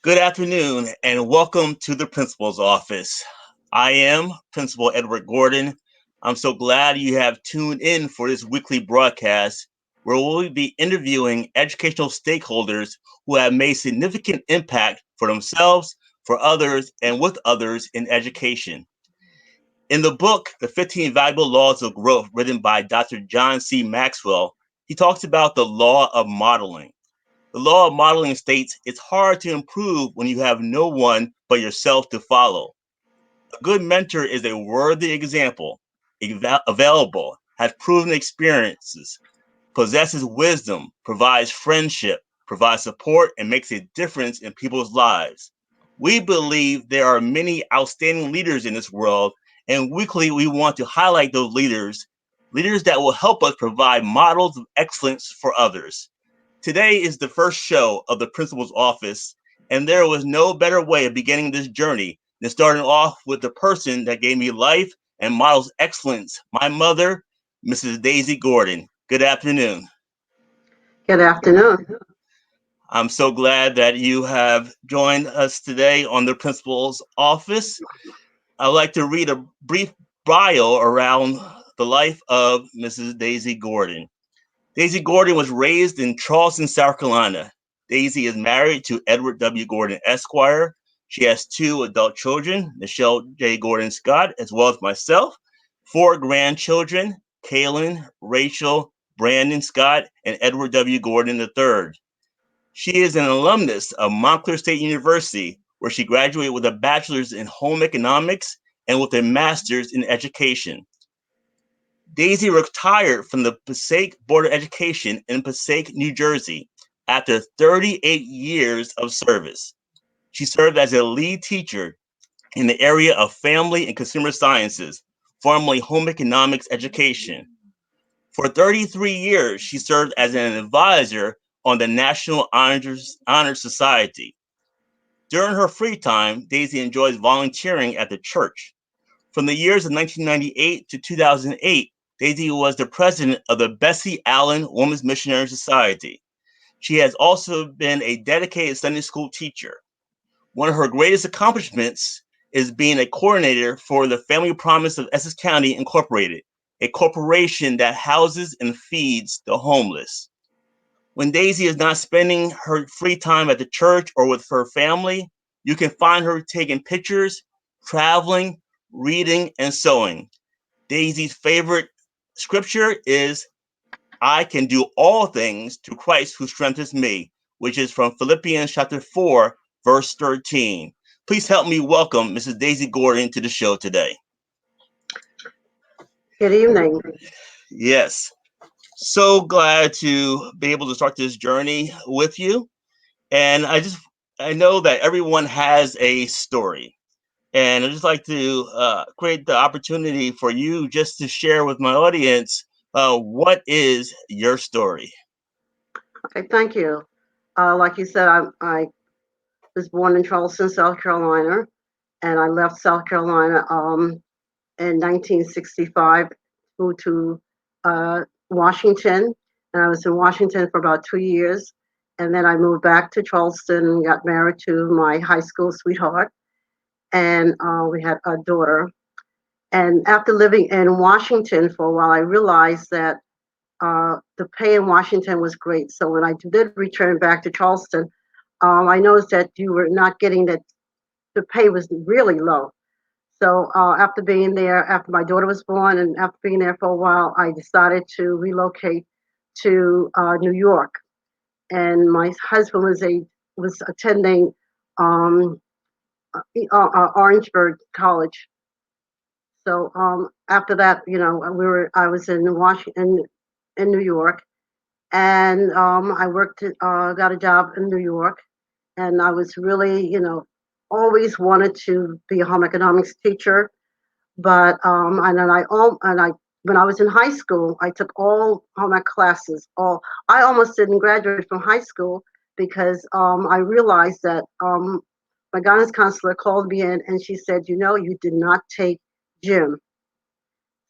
Good afternoon and welcome to the principal's office. I am Principal Edward Gordon. I'm so glad you have tuned in for this weekly broadcast where we'll be interviewing educational stakeholders who have made significant impact for themselves, for others, and with others in education. In the book, The 15 Valuable Laws of Growth, written by Dr. John C. Maxwell, he talks about the law of modeling. The law of modeling states it's hard to improve when you have no one but yourself to follow. A good mentor is a worthy example, available, has proven experiences, possesses wisdom, provides friendship, provides support, and makes a difference in people's lives. We believe there are many outstanding leaders in this world, and weekly we want to highlight those leaders, leaders that will help us provide models of excellence for others. Today is the first show of the principal's office, and there was no better way of beginning this journey than starting off with the person that gave me life and models excellence, my mother, Mrs. Daisy Gordon. Good afternoon. Good afternoon. I'm so glad that you have joined us today on the principal's office. I'd like to read a brief bio around the life of Mrs. Daisy Gordon. Daisy Gordon was raised in Charleston, South Carolina. Daisy is married to Edward W. Gordon, Esquire. She has two adult children, Michelle J. Gordon Scott, as well as myself, four grandchildren, Kaylin, Rachel, Brandon Scott, and Edward W. Gordon III. She is an alumnus of Montclair State University, where she graduated with a bachelor's in home economics and with a master's in education. Daisy retired from the Passaic Board of Education in Passaic, New Jersey, after 38 years of service. She served as a lead teacher in the area of family and consumer sciences, formerly home economics education. For 33 years, she served as an advisor on the National Honor Society. During her free time, Daisy enjoys volunteering at the church. From the years of 1998 to 2008, Daisy was the president of the Bessie Allen Women's Missionary Society. She has also been a dedicated Sunday school teacher. One of her greatest accomplishments is being a coordinator for the Family Promise of Essex County Incorporated, a corporation that houses and feeds the homeless. When Daisy is not spending her free time at the church or with her family, you can find her taking pictures, traveling, reading, and sewing. Daisy's favorite scripture is I can do all things through Christ who strengthens me, which is from Philippians chapter 4, verse 13. Please help me welcome Mrs. Daisy Gordon to the show today. Good evening. Yes, so glad to be able to start this journey with you. And I know that everyone has a story. And I'd just like to create the opportunity for you just to share with my audience what is your story? Okay, thank you. Like you said, I was born in Charleston, South Carolina, and I left South Carolina in 1965 moved to Washington, and I was in Washington for about 2 years. And then I moved back to Charleston and got married to my high school sweetheart, and we had a daughter. And after living in Washington for a while, I realized that the pay in Washington was great. So when I did return back to Charleston, I noticed that you were not getting that the pay was really low. So after being there, after my daughter was born, and after being there for a while, I decided to relocate to New York. And my husband was attending um, Orangeburg College. So after that, I was in Washington, in New York, and I got a job in New York, and I was really, always wanted to be a home economics teacher, but and then when I was in high school, I took all home ec classes. All I almost didn't graduate from high school because I realized that my guidance counselor called me in and she said, you did not take gym.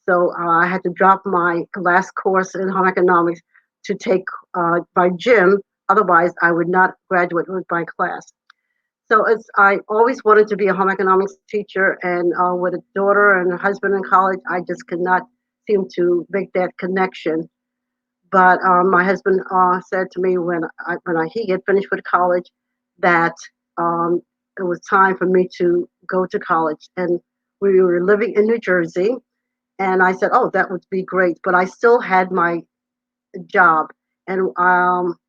So I had to drop my last course in home economics to take my gym. Otherwise, I would not graduate with my class. So I always wanted to be a home economics teacher, and with a daughter and a husband in college, I just could not seem to make that connection. But my husband said to me he had finished with college that um, it was time for me to go to college, and we were living in New Jersey. And I said, "Oh, that would be great," but I still had my job. And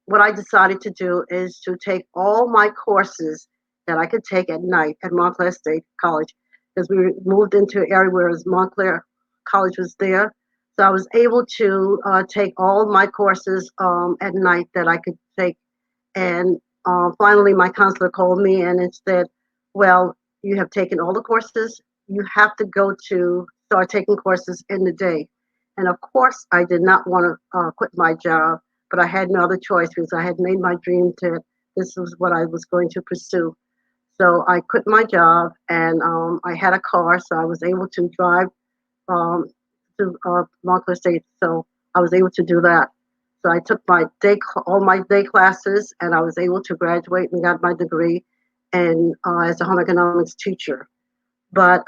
what I decided to do is to take all my courses that I could take at night at Montclair State College, because we moved into an area where Montclair College was there. So I was able to take all my courses at night that I could take. And finally, my counselor called me and said, "Well, you have taken all the courses. You have to go to start taking courses in the day." And of course, I did not want to quit my job, but I had no other choice because I had made my dream that this was what I was going to pursue. So I quit my job, and I had a car, so I was able to drive um, to Montclair State. So I was able to do that. So I took all my day classes, and I was able to graduate and got my degree, and as a home economics teacher. But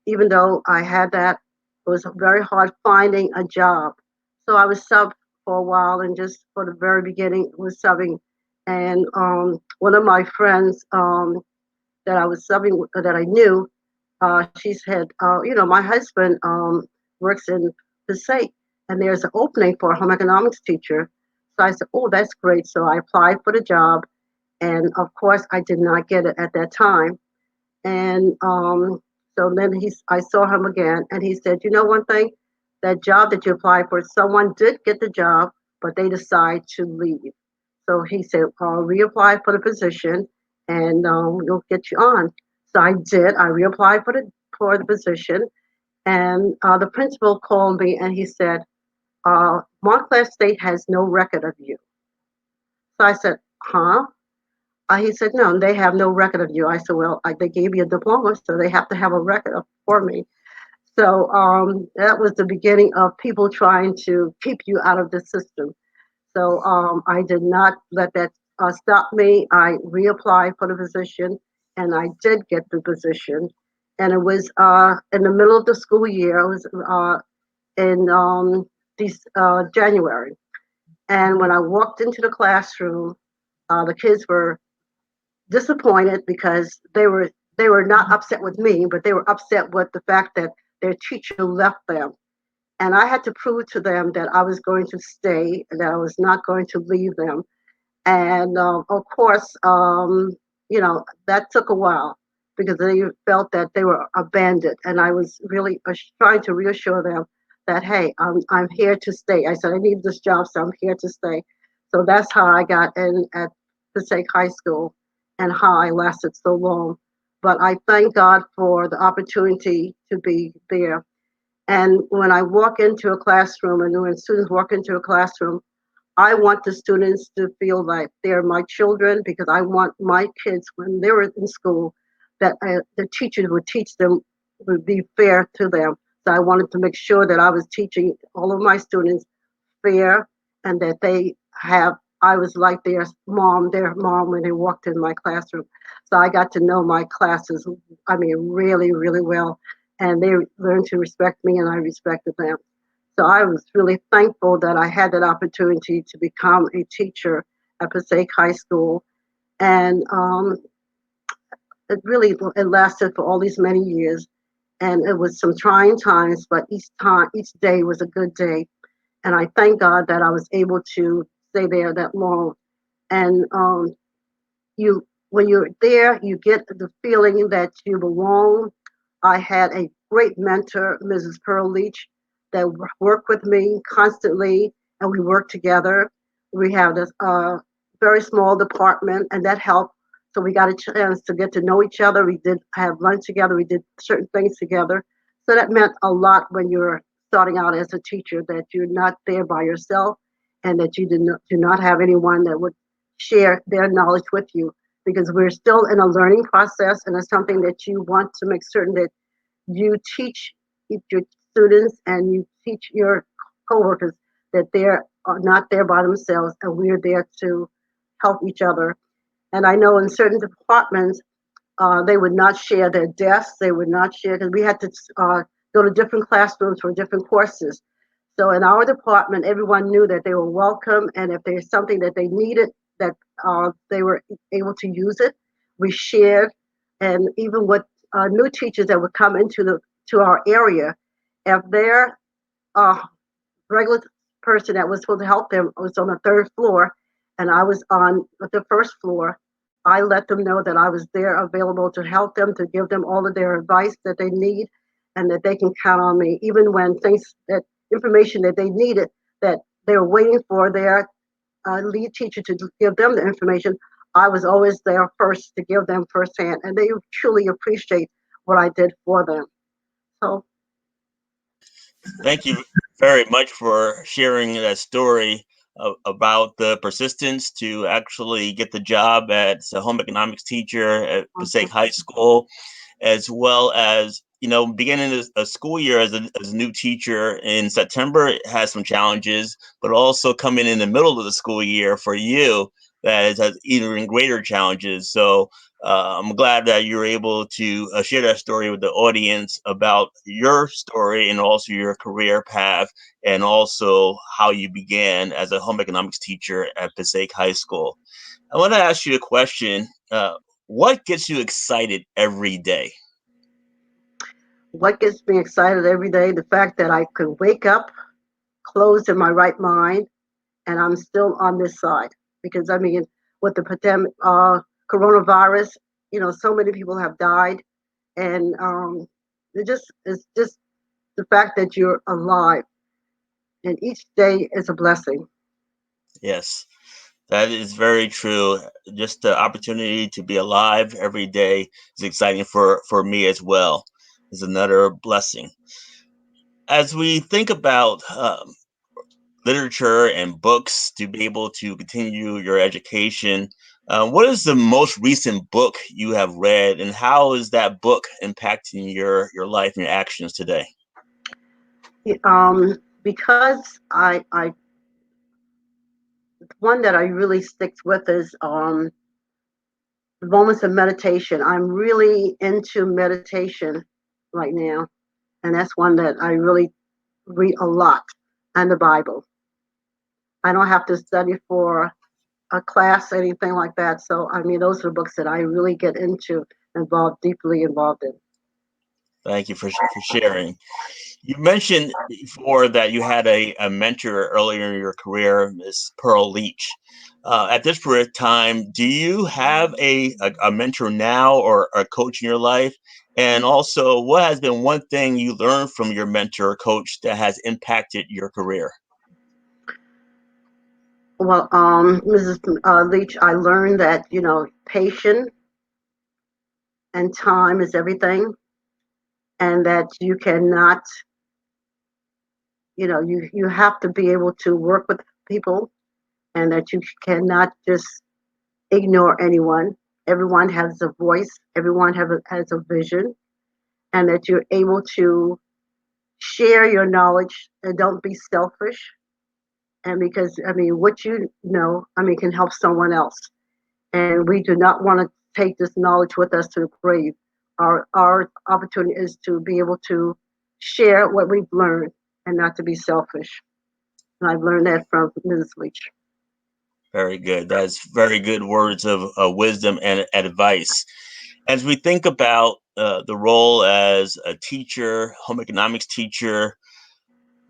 even though I had that, it was very hard finding a job. So I was sub for a while, and just for the very beginning was subbing. And one of my friends that I was subbing that I knew, she said, my husband works in Passaic, and there's an opening for a home economics teacher. So I said, "Oh, that's great." So I applied for the job, and of course, I did not get it at that time. And so then I saw him again, and he said, "You know one thing, that job that you applied for, someone did get the job, but they decided to leave." So he said, "Reapply for the position, and we'll get you on." So I did. I reapplied for the position, and the principal called me, and he said, "Montclair State has no record of you." So I said, "Huh?" He said, "No, they have no record of you." I said, "Well, they gave me a diploma, so they have to have a record for me." So that was the beginning of people trying to keep you out of the system. So I did not let that stop me. I reapplied for the position, and I did get the position. And it was in the middle of the school year. It was in January. And when I walked into the classroom, the kids were disappointed because they were not upset with me, but they were upset with the fact that their teacher left them. And I had to prove to them that I was going to stay and that I was not going to leave them. And of course, that took a while because they felt that they were abandoned. And I was really trying to reassure them that, hey, I'm here to stay. I said, I need this job, so I'm here to stay. So that's how I got in at Passaic High School and how I lasted so long. But I thank God for the opportunity to be there. And when I walk into a classroom and when students walk into a classroom, I want the students to feel like they're my children because I want my kids, when they were in school, that the teachers would teach them, would be fair to them. So I wanted to make sure that I was teaching all of my students fair and that I was like their mom when they walked in my classroom. So I got to know my classes, I mean, really, really well. And they learned to respect me and I respected them. So I was really thankful that I had that opportunity to become a teacher at Passaic High School. And it lasted for all these many years. And it was some trying times, but each day was a good day. And I thank God that I was able to stay there that long. And you when you're there, you get the feeling that you belong. I had a great mentor, Mrs. Pearl Leach, that worked with me constantly, and we worked together. We have this very small department, and that helped. So we got a chance to get to know each other. We did have lunch together. We did certain things together. So that meant a lot when you're starting out as a teacher, that you're not there by yourself, and that you do not have anyone that would share their knowledge with you, because we're still in a learning process, and it's something that you want to make certain that you teach your students and you teach your coworkers that they're not there by themselves, and we're there to help each other. And I know in certain departments, they would not share their desks. They would not share because we had to go to different classrooms for different courses. So in our department, everyone knew that they were welcome, and if there's something that they needed, that they were able to use it. We shared, and even with new teachers that would come into the to our area, if their regular person that was supposed to help them was on the third floor, and I was on the first floor, I let them know that I was there available to help them, to give them all of their advice that they need, and that they can count on me, even when things that information that they needed that they were waiting for their lead teacher to give them the information. I was always there first to give them firsthand, and they truly appreciate what I did for them. So, Thank you very much for sharing that story about the persistence to actually get the job as a home economics teacher at Passaic mhm. High School, as well as beginning a school year as a new teacher in September. It has some challenges, but also coming in the middle of the school year for you, that has even greater challenges. So I'm glad that you're able to share that story with the audience about your story and also your career path, and also how you began as a home economics teacher at Passaic High School. I want to ask you a question. What gets you excited every day? What gets me excited every day? The fact that I could wake up, clothed in my right mind, and I'm still on this side. Because I mean, with the pandemic, coronavirus, so many people have died, and it's just the fact that you're alive, and each day is a blessing. Yes, that is very true. Just the opportunity to be alive every day is exciting for me as well. Is another blessing. As we think about literature and books to be able to continue your education, what is the most recent book you have read, and how is that book impacting your life and your actions today? Because I one that I really sticks with is moments of meditation. I'm really into meditation right now, and that's one that I really read a lot, and the Bible. I don't have to study for a class, anything like that. So, I mean, those are books that I really get into, deeply involved in. Thank you for sharing. You mentioned before that you had a mentor earlier in your career, Miss Pearl Leach. At this period of time, do you have a mentor now, or a coach in your life? And also, what has been one thing you learned from your mentor or coach that has impacted your career? Well, Mrs. Leach, I learned that, patience and time is everything, and that you cannot, you have to be able to work with people, and that you cannot just ignore anyone. Everyone has a voice, everyone has a vision, and that you're able to share your knowledge and don't be selfish. And because, I mean, what can help someone else. And we do not want to take this knowledge with us to the grave. Our opportunity is to be able to share what we've learned and not to be selfish. And I've learned that from Mrs. Leach. Very good. That's very good words of wisdom and advice. As we think about the role as a teacher, home economics teacher,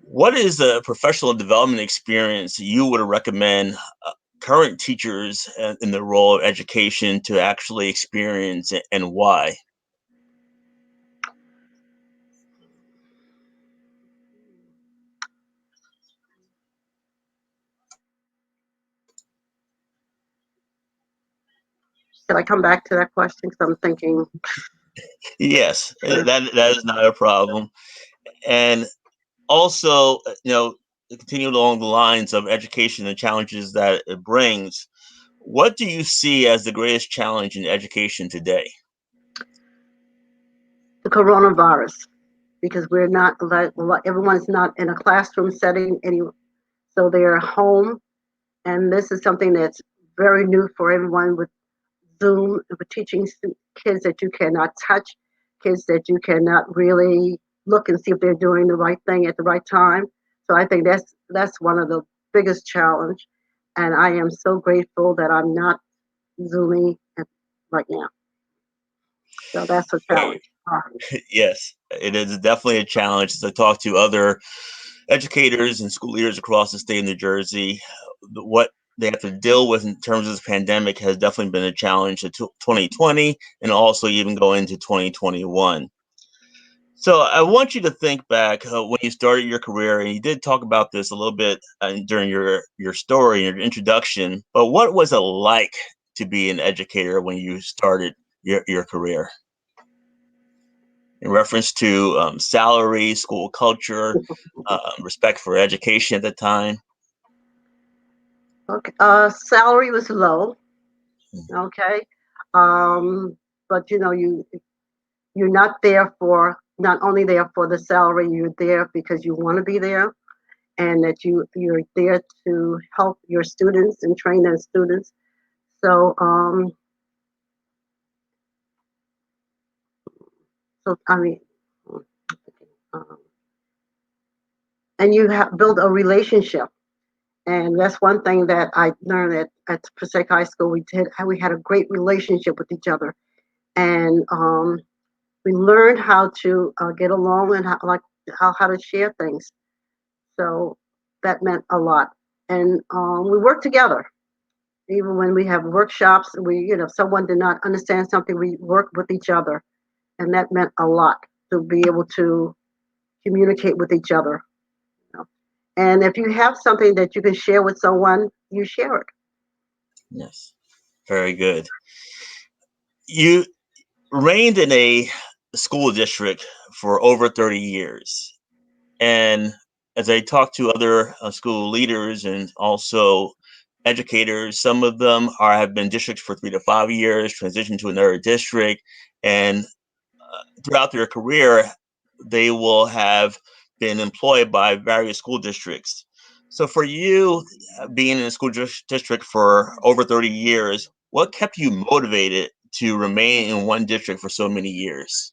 what is a professional development experience you would recommend current teachers in the role of education to actually experience, and why? Should I come back to that question? Because I'm thinking. Yes, that is not a problem. And also, to continue along the lines of education and challenges that it brings, what do you see as the greatest challenge in education today? The coronavirus, because we're not everyone is not in a classroom setting any, so they're home, and this is something that's very new for everyone with Zoom, we're teaching kids that you cannot touch, kids that you cannot really look and see if they're doing the right thing at the right time. So I think that's one of the biggest challenge, and I am so grateful that I'm not Zooming right now. So that's a challenge. Yes, it is definitely a challenge. As I talk to other educators and school leaders across the state of New Jersey, what they have to deal with in terms of this pandemic has definitely been a challenge to 2020 and also even going into 2021. So I want you to think back when you started your career, and you did talk about this a little bit during your story, your introduction. But what was it like to be an educator when you started your career? In reference to salary, school culture, respect for education at the time. Okay. Salary was low. Okay. Um, but you're not there for not only there for the salary. You're there because you want to be there, and that you're there to help your students and train their students. So I mean, um, and you have build a relationship. And that's one thing that I learned at Passaic High School. We had a great relationship with each other, and we learned how to get along and how to share things. So that meant a lot, and we worked together. Even when we have workshops, someone did not understand something, we worked with each other, and that meant a lot to be able to communicate with each other. You know. And if you have something that you can share with someone, you share it. Yes, very good. You reigned in a school district for over 30 years. And as I talk to other school leaders and also educators, some of them have been districts for 3 to 5 years, transitioned to another district, and throughout their career, they will have been employed by various school districts. So, for you, being in a school district for over 30 years, what kept you motivated to remain in one district for so many years?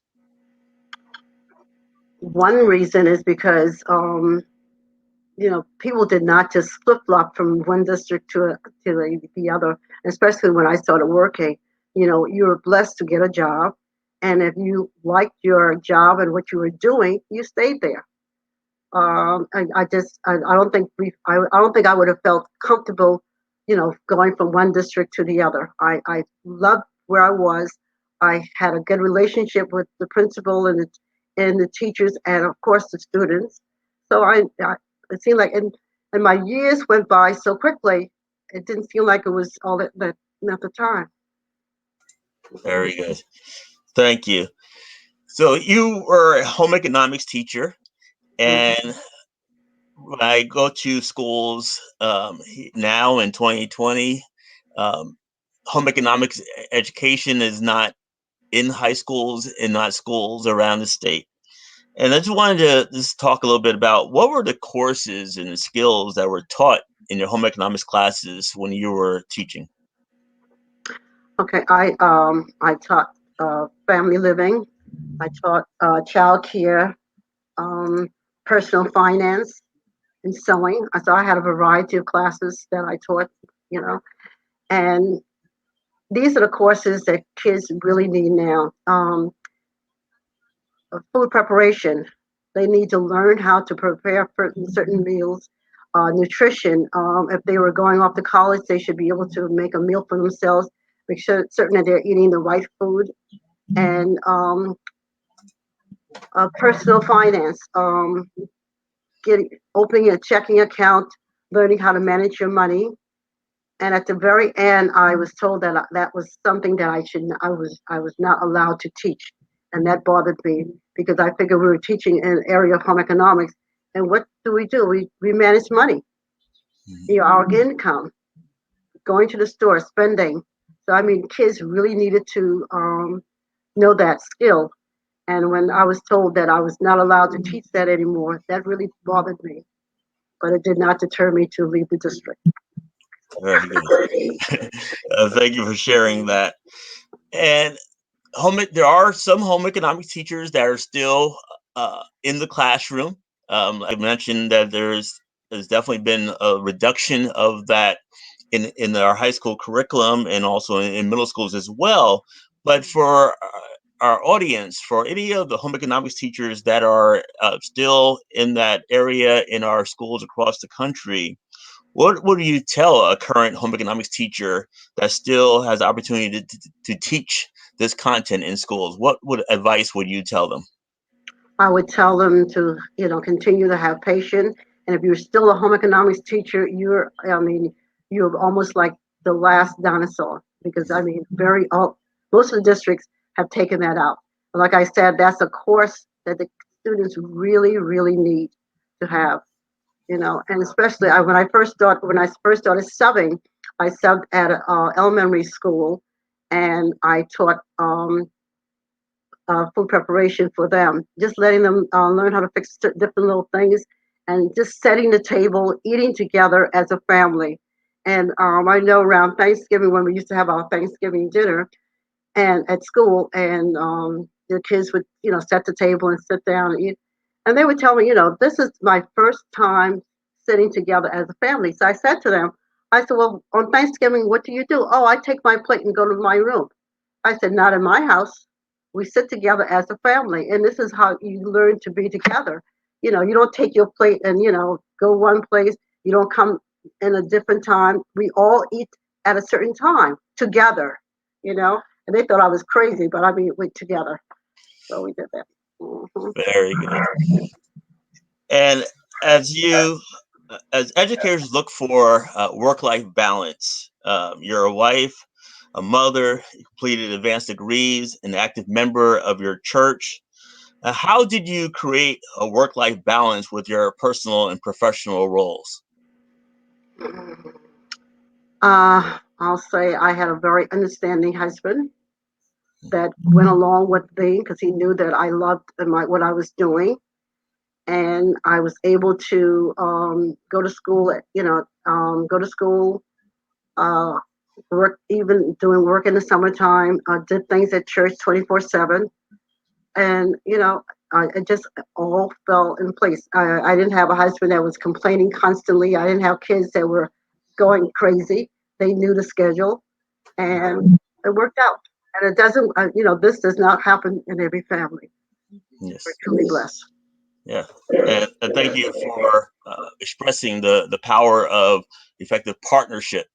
One reason is because people did not just flip flop from one district to the other. Especially when I started working, you were blessed to get a job, and if you liked your job and what you were doing, you stayed there. I don't think I don't think I would have felt comfortable, going from one district to the other. I loved where I was. I had a good relationship with the principal and the teachers and of course the students. So it seemed like and my years went by so quickly. It didn't feel like it was all that at the time. Very good. Thank you. So, you were a home economics teacher, Mhm. and when I go to schools now in 2020, um, home economics education is not in high schools and not schools around the state. And I just wanted to just talk a little bit about what were the courses and the skills that were taught in your home economics classes when you were teaching. Okay, I taught family living. I taught child care, um, personal finance, and sewing. So I had a variety of classes that I taught, you know, and these are the courses that kids really need now. Food preparation, they need to learn how to prepare certain meals. Nutrition, if they were going off to college, they should be able to make a meal for themselves, make sure certain that they're eating the right food. And personal finance, getting opening a checking account, learning how to manage your money. And at the very end, I was told that that was something that I was not allowed to teach, and that bothered me because I figured we were teaching an area of home economics, and what do? We manage money, our income, going to the store, spending. So I mean, kids really needed to know that skill. And when I was told that I was not allowed to teach that anymore, that really bothered me. But it did not deter me to leave the district. Very good. Thank you for sharing that. And there are some home economics teachers that are still in the classroom. I mentioned that there's definitely been a reduction of that in our high school curriculum and also in middle schools as well. But for our audience, for any of the home economics teachers that are still in that area in our schools across the country, what would you tell a current home economics teacher that still has the opportunity to teach this content in schools? What advice would you tell them? I would tell them to, continue to have patience. And if you're still a home economics teacher, you're almost like the last dinosaur because most of the districts have taken that out. But like I said, that's a course that the students really, really need to have. And especially when I first started subbing, I subbed at a elementary school, and I taught food preparation for them, just letting them learn how to fix different little things, and just setting the table, eating together as a family. And I know around Thanksgiving when we used to have our Thanksgiving dinner, and at school, and the kids would set the table and sit down and eat, and they would tell me, this is my first time sitting together as a family. So I said to them, I said, well, on Thanksgiving, what do you do? Oh, I take my plate and go to my room. I said, not in my house. We sit together as a family, and this is how you learn to be together. You don't take your plate and go one place. You don't come in a different time. We all eat at a certain time together. You know, and they thought I was crazy, but I mean, we together, so we did that. Hmm. Very good. And as you, as educators look for work-life balance, you're a wife, a mother, you completed advanced degrees, an active member of your church. How did you create a work-life balance with your personal and professional roles? I'll say I had a very understanding husband that went along with me because he knew that I loved what I was doing, and I was able to go to school. Go to school, uh, work, even doing work in the summertime. Did things at church 24/7, and it just all fell in place. I didn't have a husband that was complaining constantly. I didn't have kids that were going crazy. They knew the schedule, and it worked out. And it doesn't, this does not happen in every family. We're Yes. truly blessed. Yeah, and thank you for expressing the power of effective partnership,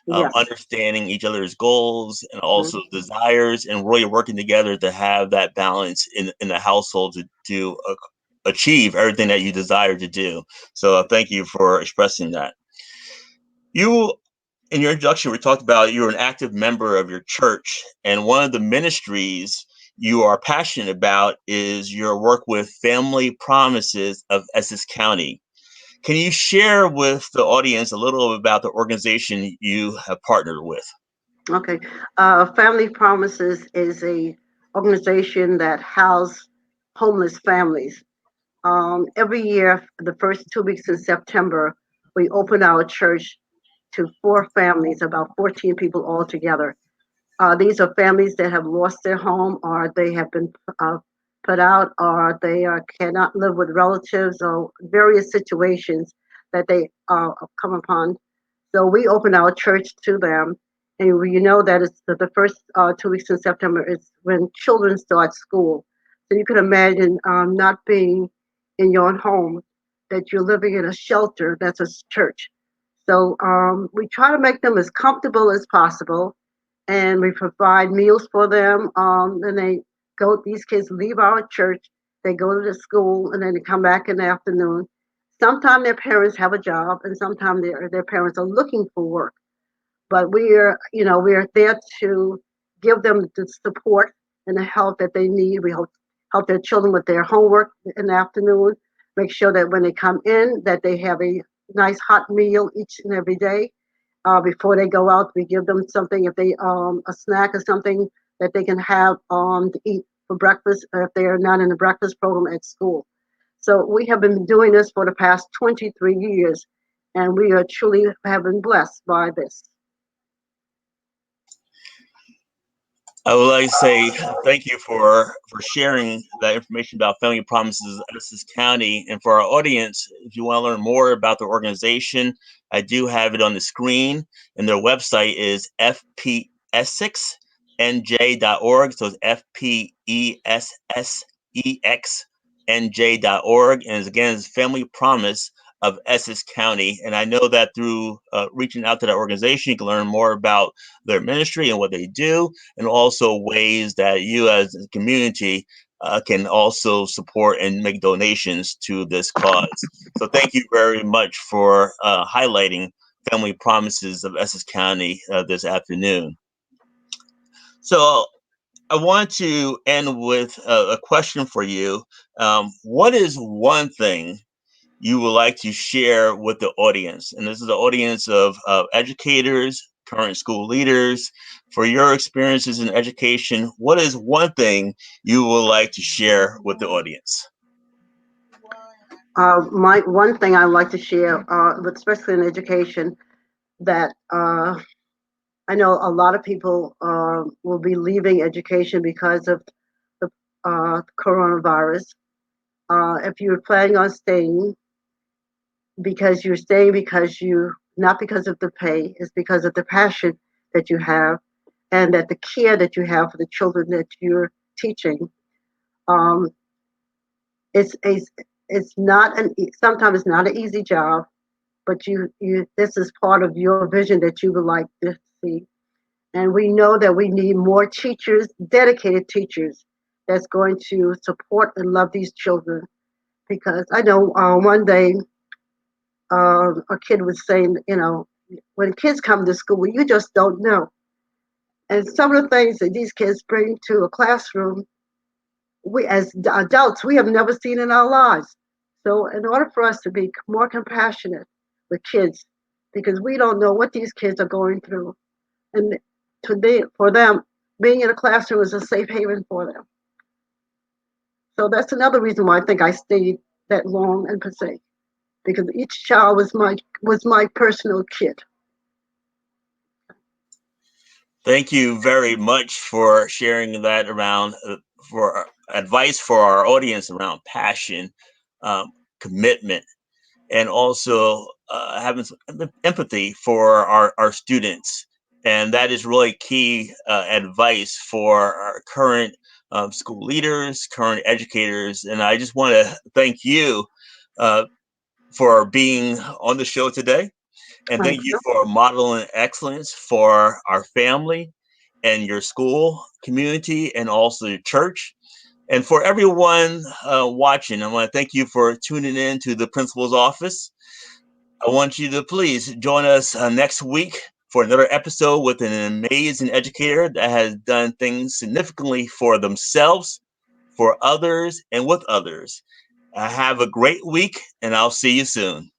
Yes. understanding each other's goals and also Mhm. desires, and really working together to have that balance in the household to achieve everything that you desire to do. So thank you for expressing that. You in your introduction, we talked about you're an active member of your church, and one of the ministries you are passionate about is your work with Family Promises of Essex County. Can you share with the audience a little about the organization you have partnered with? Okay. Family Promises is a organization that houses homeless families. Every year, the first 2 weeks in September, we open our church to four families, about 14 people altogether. These are families that have lost their home, or they have been uh, put out, or they cannot live with relatives, or various situations that they come upon. So we open our church to them, and you know that it's the first 2 weeks in September is when children start school. So you can imagine not being in your own home, that you're living in a shelter that's a church. So we try to make them as comfortable as possible, and we provide meals for them. And these kids leave our church, they go to the school, and then they come back in the afternoon. Sometimes their parents have a job, and sometimes their parents are looking for work. But we're there to give them the support and the help that they need. We help their children with their homework in the afternoon. Make sure that when they come in, that they have a nice hot meal each and every day. Before they go out, we give them something, if they a snack or something that they can have to eat for breakfast, if they are not in the breakfast program at school. So we have been doing this for the past 23 years, and we are truly have been blessed by this. I would like to say thank you for sharing that information about Family Promises Essex County. And for our audience, if you want to learn more about the organization, I do have it on the screen. And their website is fpessexnj.org. So it's fpessexnj.org. And again, it's Family Promise of Essex County. And I know that through reaching out to that organization, you can learn more about their ministry and what they do, and also ways that you as a community can also support and make donations to this cause. So thank you very much for highlighting Family Promises of Essex County this afternoon. So I want to end with a question for you. What is one thing you would like to share with the audience? And this is the audience of educators, current school leaders. For your experiences in education, what is one thing you would like to share with the audience? My one thing I like to share, especially in education, that I know a lot of people will be leaving education because of the coronavirus. If you're planning on staying, because you're staying because you not because of the pay, it's because of the passion that you have, and that the care that you have for the children that you're teaching. Um, it's it's not sometimes it's not an easy job, but you this is part of your vision that you would like to see. And we know that we need more teachers, dedicated teachers, that's going to support and love these children. Because I know one day a kid was saying, when kids come to school, you just don't know. And some of the things that these kids bring to a classroom, we as adults, we have never seen in our lives. So, in order for us to be more compassionate with kids, because we don't know what these kids are going through, and today for them, being in a classroom is a safe haven for them. So that's another reason why I think I stayed that long in Passaic, because each child was my personal kid. Thank you very much for sharing that around for advice for our audience around passion, commitment, and also having some empathy for our students. And that is really key advice for our current school leaders, current educators. And I just want to thank you uh, for being on the show today. And thank Thank you you. for modeling excellence for our family and your school community and also your church. And for everyone watching, I want to thank you for tuning in to the principal's office. I want you to please join us next week for another episode with an amazing educator that has done things significantly for themselves, for others, and with others. Have a great week, and I'll see you soon.